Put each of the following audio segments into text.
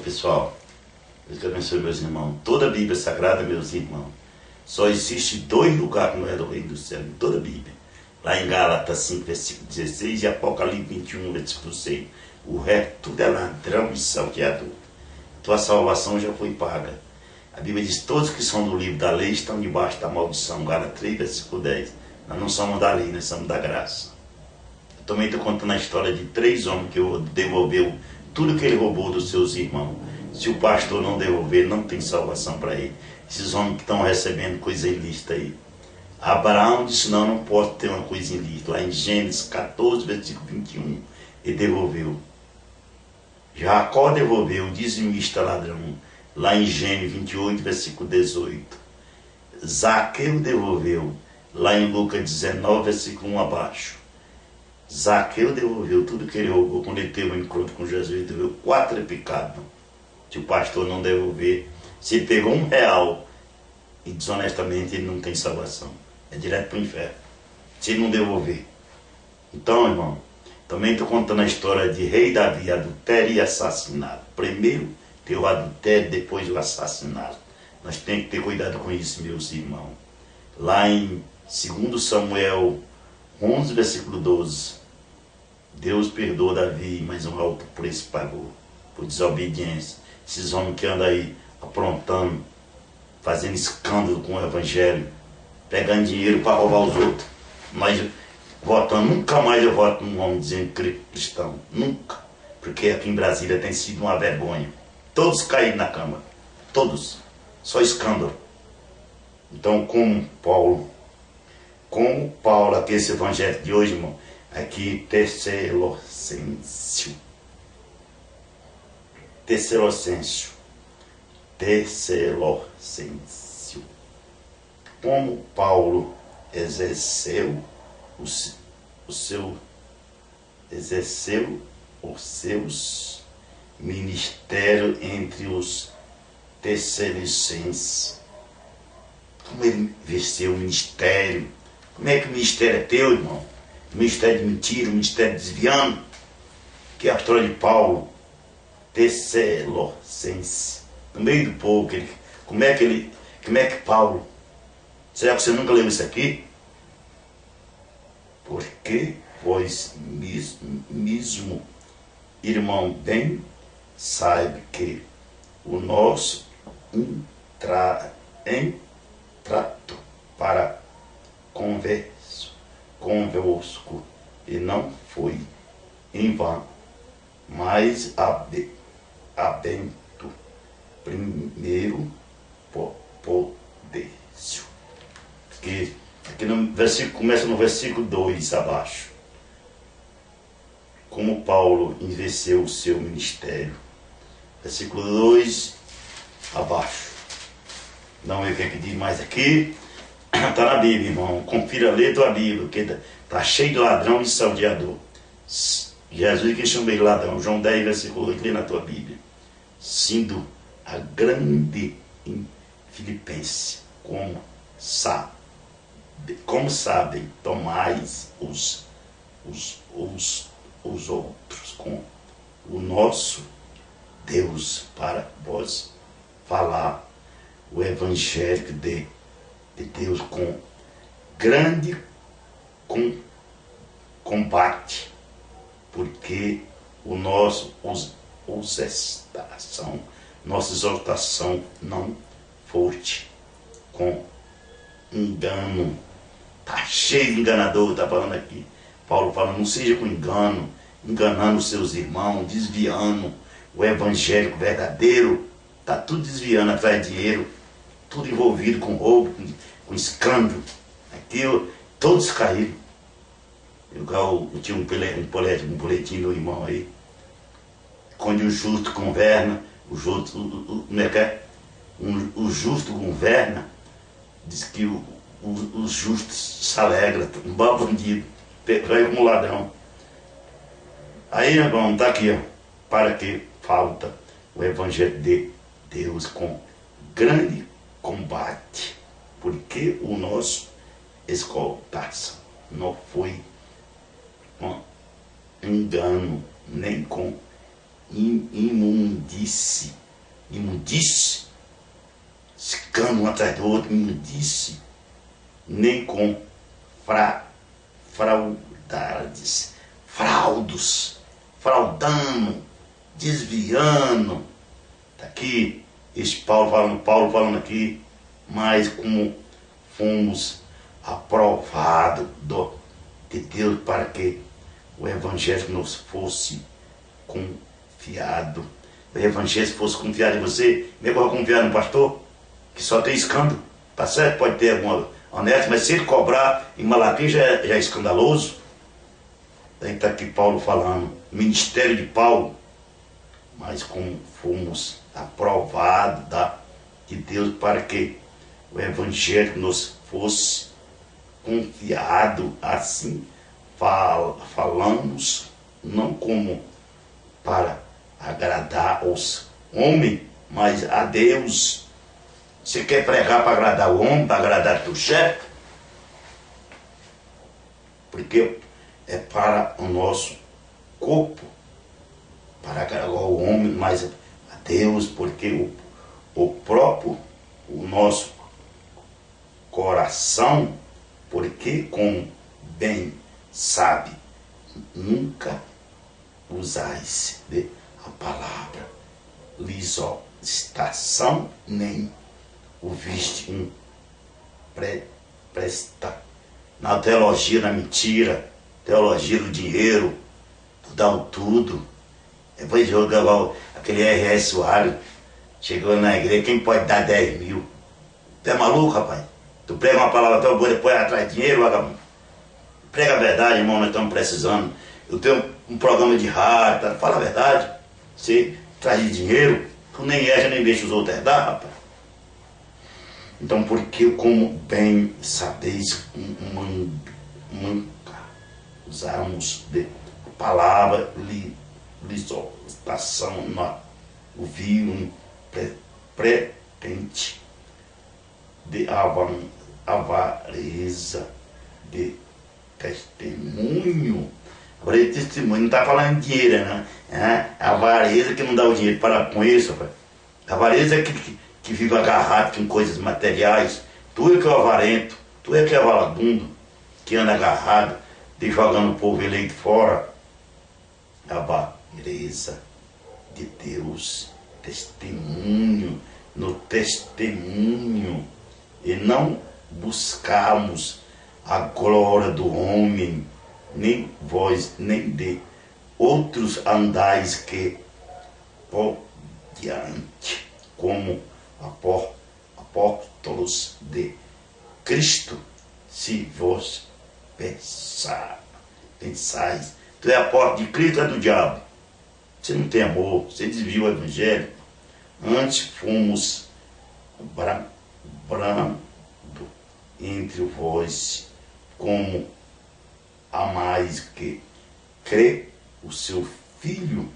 pessoal, Deus que abençoe meus irmãos. Toda a Bíblia Sagrada, meus irmãos, só existe dois lugares que não é do reino do céu, em toda a Bíblia. Lá em Gálatas 5, versículo 16 e Apocalipse 21, versículo 6. O resto tudo é ladrão e salteador. Tua salvação já foi paga. A Bíblia diz: todos que são do livro da lei estão debaixo da maldição. Gálatas 3, versículo 10. Nós não somos da lei, nós somos da graça. Eu também estou contando a história de 3 homens que devolveu tudo que ele roubou dos seus irmãos. Se o pastor não devolver, não tem salvação para ele. Esses homens que estão recebendo coisa ilícita aí. Abraão disse: não posso ter uma coisa ilícita. Lá em Gênesis 14, versículo 21, ele devolveu. Jacó devolveu, o dizimista ladrão. Lá em Gênesis 28, versículo 18. Zaqueu devolveu. Lá em Lucas 19, versículo 1 abaixo. Zaqueu devolveu tudo que ele roubou. Quando ele teve um encontro com Jesus, ele devolveu 4 picados. Se o pastor não devolver, se ele pegou R$1 e desonestamente ele não tem salvação, é direto para o inferno, se ele não devolver. Então, irmão, também estou contando a história de rei Davi, adultério e assassinato. Primeiro tem o adultério, depois o assassinato. Nós temos que ter cuidado com isso, meus irmãos. Lá em 2 Samuel 11, versículo 12, Deus perdoou Davi, mas um alto preço pagou por desobediência. Esses homens que andam aí aprontando, fazendo escândalo com o evangelho, pegando dinheiro para roubar os outros. Mas votando, nunca mais eu voto num homem dizendo cristão. Nunca. Porque aqui em Brasília tem sido uma vergonha. Todos caíram na cama. Todos. Só escândalo. Então, como Paulo, aqui esse evangelho de hoje, irmão, aqui Tessalonicenses. Como Paulo exerceu os seus ministérios entre os Tessalonicenses. Como ele exerceu o ministério. Como é que o ministério é teu, irmão? O ministério de mentira, o ministério desviando. Que é a história de Paulo. Tessalonicenses, no meio do povo, como é que Paulo, será que você nunca leu isso aqui? Porque, pois mesmo, irmão, bem sabe que o nosso trato para convosco e não foi em vão, mas habendo primeiro poderio. Aqui no versículo, começa no versículo 2 abaixo. Como Paulo exerceu o seu ministério. Versículo 2 abaixo. Não é o que é que diz mais aqui. Está na Bíblia, irmão. Confira a letra da Bíblia, que está cheio de ladrão e salteador. Jesus que chamei ladrão, João 10, versículo 8, lê na tua Bíblia. Sendo a grande em Filipenses, como sabem, tomais os outros com o nosso Deus para vós falar o evangelho de Deus com grande combate, porque nossa exortação não foste com engano. Está cheio de enganador, está falando aqui. Paulo fala: não seja com engano, enganando seus irmãos, desviando o evangélico verdadeiro. Está tudo desviando atrás de dinheiro, tudo envolvido com roubo, com escândalo. Aqui todos caíram. Eu tinha um boletim do irmão aí. Quando o justo governa, o justo governa, diz que os justos se alegram, um bom bandido, pega um ladrão. Aí, irmão, está aqui, ó, para que falta o evangelho de Deus com grande combate, porque o nosso exaltação não foi com engano, nem com imundice, imundice, ficando um atrás do outro, imundice, nem com fraudades, fraudando, desviando. Está aqui, esse Paulo falando aqui, mas como fomos aprovados de Deus para que o Evangelho nos fosse confiado. O Evangelho fosse confiado em você, como é que eu vou confiar no pastor? Que só tem escândalo, tá certo? Pode ter alguma honesto, mas se ele cobrar em Malaquia já é escandaloso. Daí está aqui Paulo falando, ministério de Paulo, mas como fomos aprovados de Deus para que o Evangelho nos fosse confiado, assim falamos, não como para agradar os homens, mas a Deus. Você quer pregar para agradar o homem, para agradar teu chefe? Porque é para o nosso corpo, para agradar o homem, mas a Deus, porque o nosso coração, porque como bem sabe, nunca usais a palavra lisoestação, nem ouviste um presta na teologia da mentira, teologia do dinheiro, do dar o tudo. Depois joga aquele R.S. Soares, chegou na igreja, quem pode dar 10 mil? Tu é maluco, rapaz? Tu prega uma palavra tão boa, depois atrás de dinheiro, vagabundo. Prega a verdade, irmão, nós estamos precisando. Eu tenho um programa de rádio, tá? Fala a verdade. Você traz de dinheiro, tu nem erra, nem deixa os outros herdar, rapaz. Então, porque como bem sabeis, nunca usamos de palavra lisoestação, o vinho pretende de avareza, de testemunho. Agora, esse testemunho não está falando de dinheiro, né? A avareza que não dá o dinheiro, para com isso, rapaz. A avareza é que vive agarrado com coisas materiais. Tu é que é o avarento, tu é que é o vagabundo, que anda agarrado, de jogando o povo eleito fora. A avareza de Deus, testemunho, no testemunho, e não buscamos a glória do homem, nem vós, nem de outros andais que por diante, como apóstolos de Cristo, se vos pensais, tu é apóstolo de Cristo ou é do diabo? Você não tem amor, você desviou o Evangelho. Antes fomos brando entre vós, como a mais que crê o seu Filho,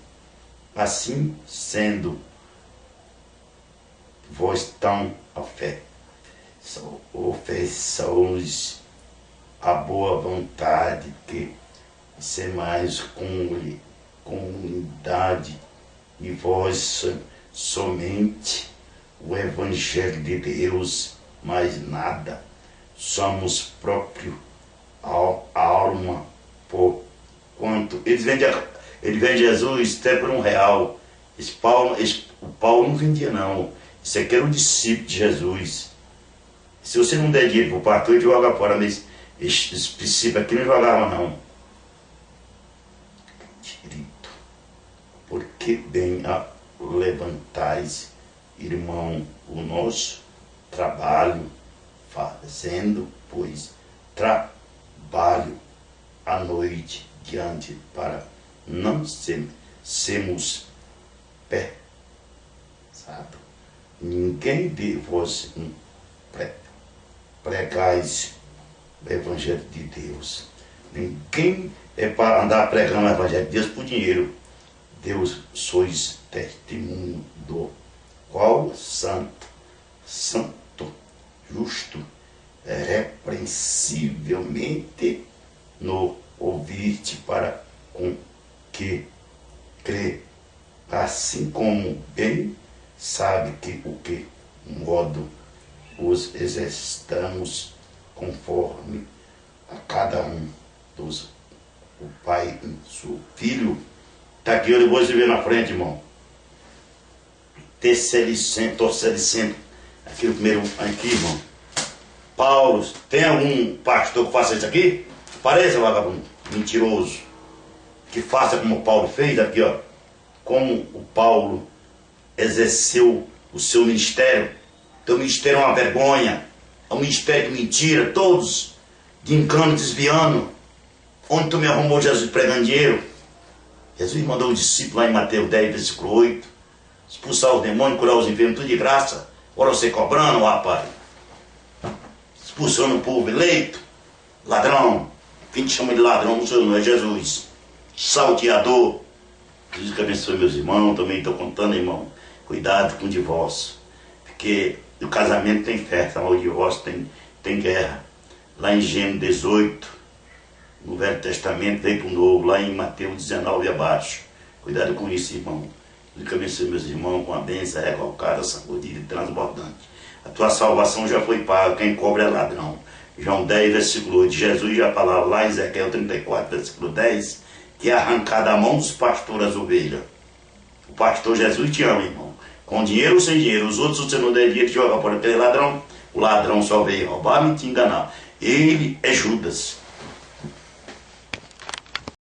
assim sendo vós tão ofensores a boa vontade que semais com comunidade, e vós somente o Evangelho de Deus, mais nada. Somos próprio alma, por quanto eles vendem Jesus até por R$1. O Paulo não vendia, não. Isso aqui era um discípulo de Jesus. Se você não der dinheiro para o pastor, ele joga fora, mas esse princípio aqui não jogava, não. Querido, porque bem levantais, irmão, o nosso trabalho, fazendo, pois, trabalho à noite diante, para não sermos pesados. Ninguém de vós pregais o Evangelho de Deus. Ninguém é para andar pregando o Evangelho de Deus por dinheiro. Deus sois testemunho do qual santo, justo, repreensivelmente no ouviste, para com que assim como bem sabe que o que modo os exercitamos conforme a cada um dos o pai e seu filho. Está aqui, eu depois de ver na frente, irmão. Torcelicento. Aqui o primeiro, aqui, irmão. Paulo, tem algum pastor que faça isso aqui? Pareça, vagabundo, mentiroso. Que faça como Paulo fez, aqui, ó. Como o Paulo exerceu o seu ministério. Teu ministério é uma vergonha. É um ministério de mentira, todos de engano, desviando. Onde tu me arrumou Jesus pregando dinheiro? Jesus mandou os discípulos lá em Mateus 10, versículo 8, expulsar os demônios, curar os enfermos, tudo de graça. Ora você cobrando, rapaz. Expulsando o povo eleito, ladrão. Quem te chama de ladrão não sou eu, não, é Jesus. Salteador. Jesus que abençoe meus irmãos, também estou contando, irmão. Cuidado com o divórcio. Porque o casamento tem festa, mas o divórcio tem guerra. Lá em Gênesis 18, no Velho Testamento, veio para o Novo, lá em Mateus 19 abaixo. Cuidado com isso, irmão. Jesus que abençoe meus irmãos com a bênção recalcada, sacudida e transbordante. A tua salvação já foi paga, quem cobra é ladrão. João 10, versículo 8. Jesus já falava lá em Ezequiel 34, versículo 10, que é arrancada a mão dos pastores as ovelhas. O pastor Jesus te ama, irmão. Com dinheiro ou sem dinheiro. Os outros, se você não der dinheiro, te joga por aquele ladrão. O ladrão só veio roubar, me te enganar. Ele é Judas.